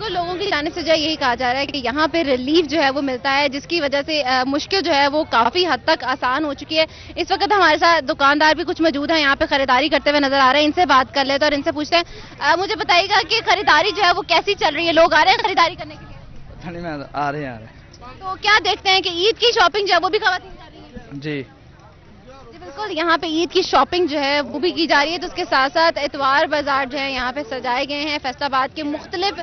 بالکل لوگوں کی جانب سے جو ہے یہی کہا جا رہا ہے کہ یہاں پہ ریلیف جو ہے وہ ملتا ہے، جس کی وجہ سے مشکل جو ہے وہ کافی حد تک آسان ہو چکی ہے۔ اس وقت ہمارے ساتھ دکاندار بھی کچھ موجود ہیں، یہاں پہ خریداری کرتے ہوئے نظر آ رہے ہیں، ان سے بات کر لیتے ہیں اور ان سے پوچھتے ہیں۔ مجھے بتائیے گا کہ خریداری جو ہے وہ کیسی چل رہی ہے، لوگ آ رہے ہیں خریداری کرنے کے لیے؟ آ رہے ہیں تو کیا دیکھتے ہیں کہ عید کی شاپنگ جو ہے وہ بھی خواتین کر رہی ہیں؟ جی بالکل یہاں پہ عید کی شاپنگ جو ہے وہ بھی کی جا رہی ہے، تو اس کے ساتھ ساتھ اتوار بازار جو ہے یہاں پہ سجائے گئے ہیں۔ فیصل آباد کے مختلف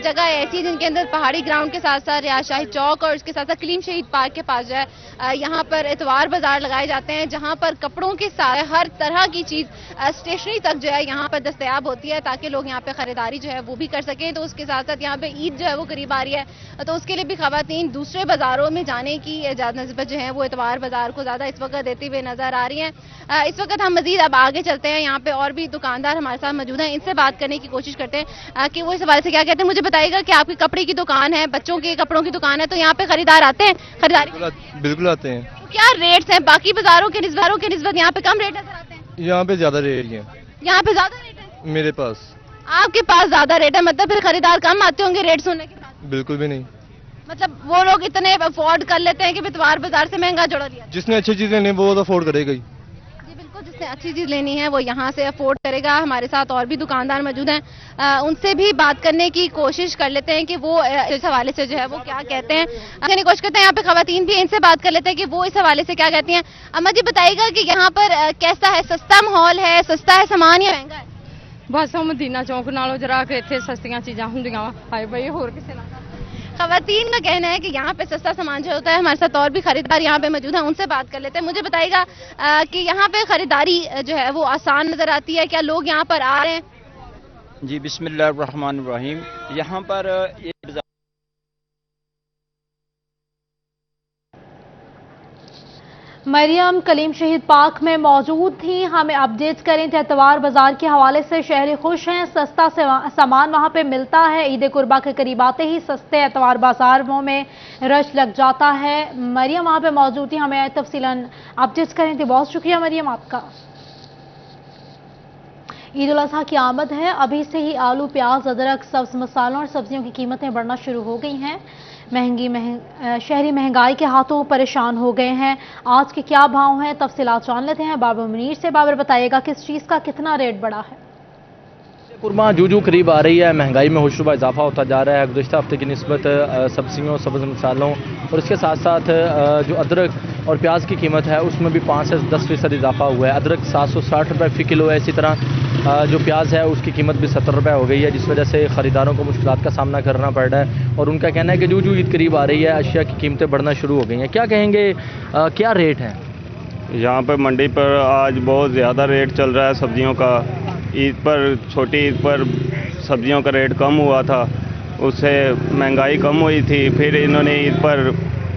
جگہ ایسی ہیں جن کے اندر پہاڑی گراؤنڈ کے ساتھ ساتھ ریاض شاہی چوک اور اس کے ساتھ ساتھ کلیم شہید پارک کے پاس جو ہے یہاں پر اتوار بازار لگائے جاتے ہیں، جہاں پر کپڑوں کے سارے ہر طرح کی چیز اسٹیشنری تک جو ہے یہاں پر دستیاب ہوتی ہے، تاکہ لوگ یہاں پہ خریداری جو ہے وہ بھی کر سکیں۔ تو اس کے ساتھ ساتھ یہاں پہ عید جو ہے وہ قریب آ رہی ہے، تو اس کے لیے بھی خواتین دوسرے بازاروں میں جانے کی نسبت جو ہے وہ اتوار بازار کو زیادہ اس وقت دیتی ہوئے نظر آ رہی ہیں۔ اس وقت ہم مزید اب آگے چلتے ہیں، یہاں پہ اور بھی دکاندار ہمارے ساتھ موجود ہیں، ان سے بات کرنے کی کوشش کرتے ہیں کہ وہ اس حوالے سے کیا کہتے ہیں۔ مجھے بتائیے گا کہ آپ کی کپڑے کی دکان ہے، بچوں کے کپڑوں کی دکان ہے، تو یہاں پہ خریدار آتے ہیں خریداری؟ بالکل آتے ہیں۔ کیا ریٹس ہیں باقی بازاروں کے نسبت یہاں پہ کم ریٹ نظر آتے ہیں؟ یہاں پہ زیادہ ریٹ ہیں یہاں پہ زیادہ ریٹ ہے میرے پاس۔ آپ کے پاس زیادہ ریٹ ہے، مطلب پھر خریدار کم آتے ہوں گے ریٹ سننے کے بعد؟ بالکل بھی نہیں، مطلب وہ لوگ اتنے افورڈ کر لیتے ہیں کہ اتوار بازار سے مہنگا جوڑا لیا جس نے اچھی چیزیں لیں وہ تو افورڈ کرے گا ہی۔ جی بالکل، جس نے اچھی چیز لینی ہے وہ یہاں سے افورڈ کرے گا۔ ہمارے ساتھ اور بھی دکاندار موجود ہیں، ان سے بھی بات کرنے کی کوشش کر لیتے ہیں کہ وہ اس حوالے سے جو ہے وہ کیا کہتے ہیں۔ کوشش کرتے ہیں یہاں پہ خواتین بھی، ان سے بات کر لیتے ہیں کہ وہ اس حوالے سے کیا کہتی ہیں۔ اما جی بتائیے گا کہ یہاں پر کیسا ہے، سستا ماحول ہے، سستا ہے سامان یا مہنگا ہے؟ بس مدینہ چوک نالوں جرا کے اتنے سستیاں چیزاں ہوندیاں وا ہائے بھائی ہور کسے نال۔ خواتین کا کہنا ہے کہ یہاں پہ سستا سامان جو ہوتا ہے۔ ہمارے ساتھ اور بھی خریدار یہاں پہ موجود ہیں، ان سے بات کر لیتے ہیں۔ مجھے بتائیے گا کہ یہاں پہ خریداری جو ہے وہ آسان نظر آتی ہے، کیا لوگ یہاں پر آ رہے ہیں؟ جی بسم اللہ الرحمن الرحیم۔ یہاں پر مریم کلیم شہید پارک میں موجود تھیں، ہمیں اپڈیٹ کریں تھے اتوار بازار کے حوالے سے۔ شہری خوش ہیں، سستا سامان وہاں پہ ملتا ہے، عید قربا کے قریب آتے ہی سستے اتوار بازاروں میں رش لگ جاتا ہے۔ مریم وہاں پہ موجود تھی، ہمیں تفصیلاً اپڈیٹ کریں تھے، بہت شکریہ مریم آپ کا۔ عید الاضحیٰ کی آمد ہے، ابھی سے ہی آلو، پیاز، ادرک، سبز مسالوں اور سبزیوں کی قیمتیں بڑھنا شروع ہو گئی ہیں۔ شہری مہنگائی کے ہاتھوں پریشان ہو گئے ہیں۔ آج کے کیا بھاؤ ہیں، تفصیلات جان لیتے ہیں بابر منیر سے۔ بابر بتائیے گا کس چیز کا کتنا ریٹ بڑھا ہے؟ قربان جو قریب آ رہی ہے، مہنگائی میں ہوشربہ اضافہ ہوتا جا رہا ہے۔ گزشتہ ہفتے کی نسبت سبزیوں، سبز مسالوں اور اس کے ساتھ ساتھ جو ادرک اور پیاز کی قیمت ہے اس میں بھی 5 سے 10% اضافہ ہوا ہے۔ ادرک 760 روپے فی کلو ہے، اسی طرح جو پیاز ہے اس کی قیمت بھی 70 روپے ہو گئی ہے، جس وجہ سے خریداروں کو مشکلات کا سامنا کرنا پڑ رہا ہے۔ اور ان کا کہنا ہے کہ جو عید قریب آ رہی ہے اشیاء کی قیمتیں بڑھنا شروع ہو گئی ہیں۔ کیا کہیں گے، کیا ریٹ ہے یہاں پہ منڈی پر؟ آج بہت زیادہ ریٹ چل رہا ہے سبزیوں کا۔ عید پر، چھوٹی عید پر سبزیوں کا ریٹ کم ہوا تھا، اس سے مہنگائی کم ہوئی تھی، پھر انہوں نے عید پر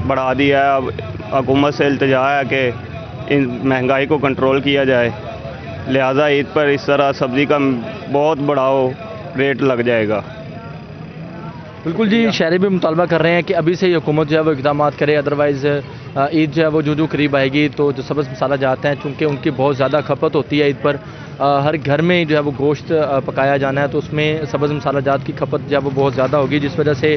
بڑھا دیا ہے۔ اب حکومت سے التجا ہے کہ ان مہنگائی کو کنٹرول کیا جائے، لہذا عید پر اس طرح سبزی کا بہت بڑھاؤ ریٹ لگ جائے گا۔ بالکل جی، شہری بھی مطالبہ کر رہے ہیں کہ ابھی سے ہی حکومت جو ہے وہ اقدامات کرے، ادروائز عید جو ہے وہ جو قریب آئے گی تو جو سبز مسالہ جاتے ہیں چونکہ ان کی بہت زیادہ کھپت ہوتی ہے عید پر، ہر گھر میں جو ہے وہ گوشت پکایا جانا ہے، تو اس میں سبز مسالہ جات کی کھپت جو ہے وہ بہت زیادہ ہوگی، جس وجہ سے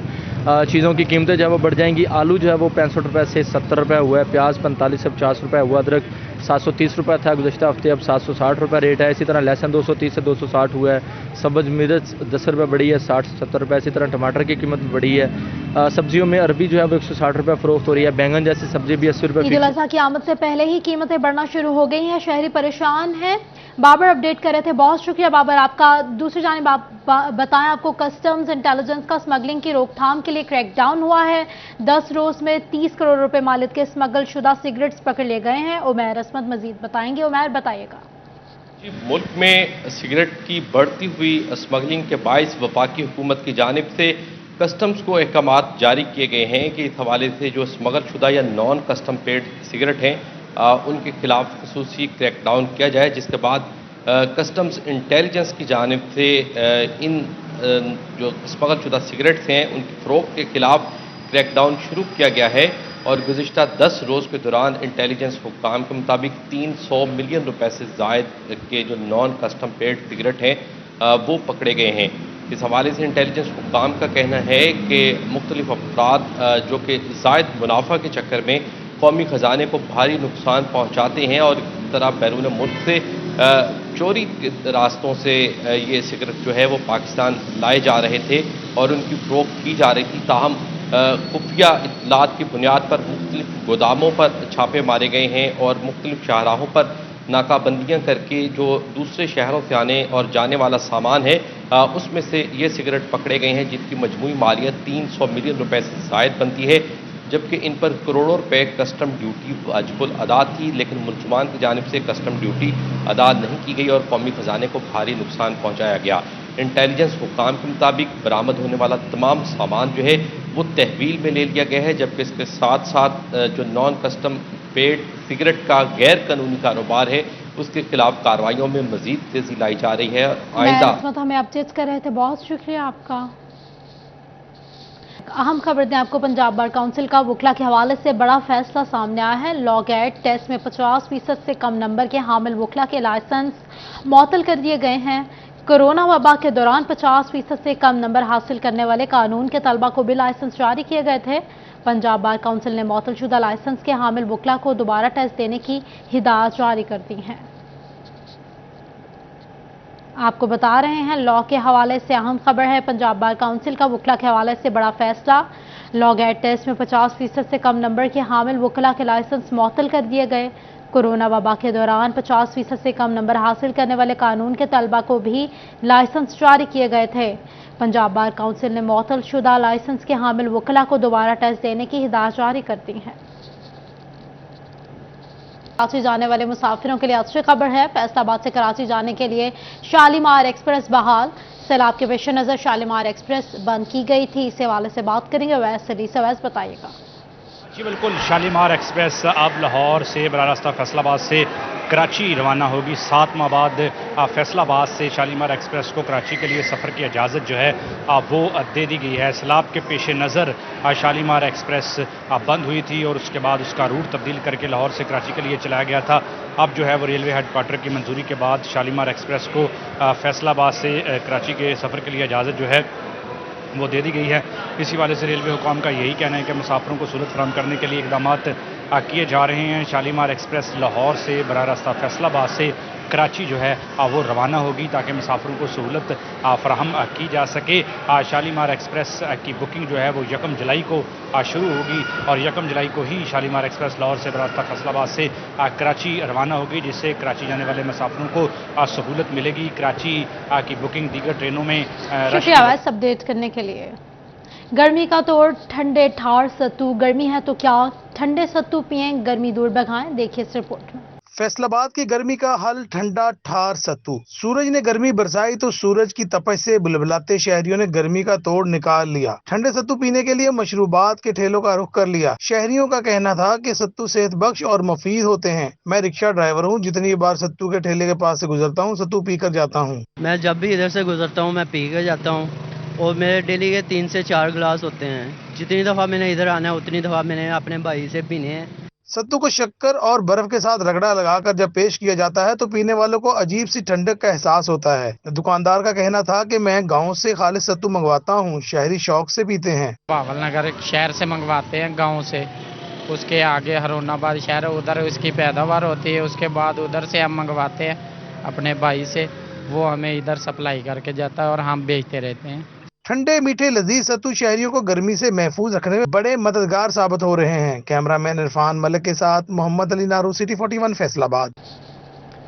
چیزوں کی قیمتیں جو ہے وہ بڑھ جائیں گی۔ آلو جو ہے وہ 65 روپے سے 70 روپے ہوا ہے، پیاز 45 سے 50 روپے ہوا، ادرک 730 روپے تھا گزشتہ ہفتے، اب 760 روپے ریٹ ہے۔ اسی طرح لہسن 230 سے 260 ہوا ہے، سبز مرچ 10 روپے بڑھی ہے، 60 سے 70 روپے۔ اسی طرح ٹماٹر کی قیمت بڑھی ہے۔ سبزیوں میں عربی جو ہے وہ 160 روپے فروخت ہو رہی ہے، بینگن جیسی سبزی بھی 80 روپے۔ عید الاضحیٰ کی آمد سے پہلے ہی قیمتیں بڑھنا شروع ہو گئی ہیں، شہری پریشان ہیں۔ بابر اپڈیٹ کر رہے تھے، بہت شکریہ بابر آپ کا۔ دوسری جانب آپ بتائیں، آپ کو کسٹمز انٹیلیجنس کا اسمگلنگ کی روک تھام کے لیے کریک ڈاؤن ہوا ہے، 10 روز میں 30 کروڑ روپے مالیت کے اسمگل شدہ سگریٹس پکڑ لیے گئے ہیں۔ عمیر عصمت مزید بتائیں گے، عمیر بتائیے گا۔ ملک میں سگریٹ کی بڑھتی ہوئی اسمگلنگ کے باعث وفاقی حکومت کی جانب سے کسٹمز کو احکامات جاری کیے گئے ہیں کہ اس حوالے سے جو اسمگل شدہ یا نان کسٹم پیڈ سگریٹ ہیں ان کے خلاف خصوصی کریک ڈاؤن کیا جائے، جس کے بعد کسٹمز انٹیلیجنس کی جانب سے ان جو اسمگل شدہ سگریٹس ہیں ان کی فروخت کے خلاف کریک ڈاؤن شروع کیا گیا ہے۔ اور گزشتہ 10 روز کے دوران انٹیلیجنس حکام کے مطابق 300 ملین روپے سے زائد کے جو نان کسٹم پیڈ سگریٹ ہیں وہ پکڑے گئے ہیں۔ اس حوالے سے انٹیلیجنس حکام کا کہنا ہے کہ مختلف افراد جو کہ زائد منافع کے چکر میں قومی خزانے کو بھاری نقصان پہنچاتے ہیں اور اس طرح بیرون ملک سے چوری راستوں سے یہ سگریٹ جو ہے وہ پاکستان لائے جا رہے تھے اور ان کی فروخت کی جا رہی تھی. تاہم خفیہ اطلاعات کی بنیاد پر مختلف گوداموں پر چھاپے مارے گئے ہیں اور مختلف شاہراہوں پر ناکہ بندیاں کر کے جو دوسرے شہروں سے آنے اور جانے والا سامان ہے اس میں سے یہ سگریٹ پکڑے گئے ہیں جن کی مجموعی مالیت 300 ملین روپے سے زائد بنتی ہے، جبکہ ان پر کروڑوں روپے کسٹم ڈیوٹی واجب الادا تھی، لیکن ملزمان کی جانب سے کسٹم ڈیوٹی ادا نہیں کی گئی اور قومی خزانے کو بھاری نقصان پہنچایا گیا. انٹیلیجنس حکام کے مطابق برآمد ہونے والا تمام سامان جو ہے وہ تحویل میں لے لیا گیا ہے، جبکہ اس کے ساتھ ساتھ جو نان کسٹم پیڈ سگریٹ کا غیر قانونی کاروبار ہے اس کے خلاف کارروائیوں میں مزید تیزی لائی جا رہی ہے. آئندہ ہمیں اپڈیٹ کر رہے تھے، بہت شکریہ آپ کا. اہم خبر دیں آپ کو، پنجاب بار کونسل کا وکلا کے حوالے سے بڑا فیصلہ سامنے آیا ہے. لاگ ایڈ ٹیسٹ میں 50% سے کم نمبر کے حامل وکلا کے لائسنس معطل کر دیے گئے ہیں. کورونا وبا کے دوران 50% سے کم نمبر حاصل کرنے والے قانون کے طلبہ کو بھی لائسنس جاری کیے گئے تھے. پنجاب بار کونسل نے معطل شدہ لائسنس کے حامل وکلا کو دوبارہ ٹیسٹ دینے کی ہدایات جاری کر دی ہیں. آپ کو بتا رہے ہیں لاء کے حوالے سے اہم خبر ہے، پنجاب بار کونسل کا وکلا کے حوالے سے بڑا فیصلہ. لاگ ایڈ ٹیسٹ میں 50% سے کم نمبر کے حامل وکلا کے لائسنس معطل کر دیے گئے. کورونا وبا کے دوران 50% سے کم نمبر حاصل کرنے والے قانون کے طلبہ کو بھی لائسنس جاری کیے گئے تھے. پنجاب بار کونسل نے معطل شدہ لائسنس کے حامل وکلا کو دوبارہ ٹیسٹ دینے کی ہدایت جاری کر دی ہے. کراچی جانے والے مسافروں کے لیے اچھی خبر ہے. فیصل آباد سے کراچی جانے کے لیے شالیمار ایکسپریس بحال. سیلاب کے پیش نظر شالیمار ایکسپریس بند کی گئی تھی. اس حوالے سے بات کریں گے ویس سلیس. ویس بتائیے گا. جی بالکل، شالیمار ایکسپریس اب لاہور سے براہ راست فیصل آباد سے کراچی روانہ ہوگی. 7 ماہ بعد فیصل آباد سے شالیمار ایکسپریس کو کراچی کے لیے سفر کی اجازت جو ہے وہ دے دی گئی ہے. سیلاب کے پیش نظر شالیمار ایکسپریس بند ہوئی تھی اور اس کے بعد اس کا روٹ تبدیل کر کے لاہور سے کراچی کے لیے چلایا گیا تھا. اب جو ہے وہ ریلوے ہیڈ کوارٹر کی منظوری کے بعد شالیمار ایکسپریس کو فیصل آباد سے کراچی کے سفر کے لیے اجازت جو ہے وہ دے دی گئی ہے. اسی حوالے سے ریلوے حکام کا یہی کہنا ہے کہ مسافروں کو سہولت فراہم کرنے کے لیے اقدامات کیے جا رہے ہیں. شالیمار ایکسپریس لاہور سے براہ راست فیصل آباد سے کراچی جو ہے وہ روانہ ہوگی تاکہ مسافروں کو سہولت فراہم کی جا سکے. شالیمار ایکسپریس کی بکنگ جو ہے وہ 1 جولائی کو شروع ہوگی اور 1 جولائی کو ہی شالیمار ایکسپریس لاہور سے براہ راست فیصل آباد سے کراچی روانہ ہوگی، جس سے کراچی جانے والے مسافروں کو سہولت ملے گی. کراچی کی بکنگ دیگر ٹرینوں میں شکریہ ویس اپڈیٹ کرنے کے لیے. گرمی کا توڑ ٹھنڈے ٹھار ستو. گرمی ہے تو کیا ٹھنڈے ستو پئیں، گرمی دور بھگائیں. دیکھیے اس رپورٹ میں. فیصل آباد کی گرمی کا حل ٹھنڈا ٹھار ستو. سورج نے گرمی برسائی تو سورج کی تپش سے بلبلاتے شہریوں نے گرمی کا توڑ نکال لیا. ٹھنڈے ستو پینے کے لیے مشروبات کے ٹھیلوں کا رخ کر لیا. شہریوں کا کہنا تھا کہ ستو صحت بخش اور مفید ہوتے ہیں. میں رکشہ ڈرائیور ہوں، جتنی بار ستو کے ٹھیلے کے پاس سے گزرتا ہوں ستو پی کر جاتا ہوں. میں جب بھی ادھر سے گزرتا ہوں میں پی کر جاتا ہوں اور میرے ڈیلی کے 3 سے 4 گلاس ہوتے ہیں. جتنی دفعہ میں نے ادھر آنا ہے اتنی دفعہ میں نے اپنے بھائی سے پینے ہیں. ستو کو شکر اور برف کے ساتھ رگڑا لگا کر جب پیش کیا جاتا ہے تو پینے والوں کو عجیب سی ٹھنڈک کا احساس ہوتا ہے. دکاندار کا کہنا تھا کہ میں گاؤں سے خالص ستو منگواتا ہوں، شہری شوق سے پیتے ہیں. پاول نگر شہر سے منگواتے ہیں گاؤں سے، اس کے آگے ہرون آباد شہر ادھر اس کی پیداوار ہوتی ہے، اس کے بعد ادھر سے ہم منگواتے ہیں اپنے بھائی سے، وہ ہمیں ادھر سپلائی کر کے جاتا ہے اور ہم بیچتے رہتے ہیں. ٹھنڈے میٹھے لذیذ ستو شہریوں کو گرمی سے محفوظ رکھنے میں بڑے مددگار ثابت ہو رہے ہیں. کیمرہ مین عرفان ملک کے ساتھ محمد علی نارو، سٹی 41 فیصل آباد.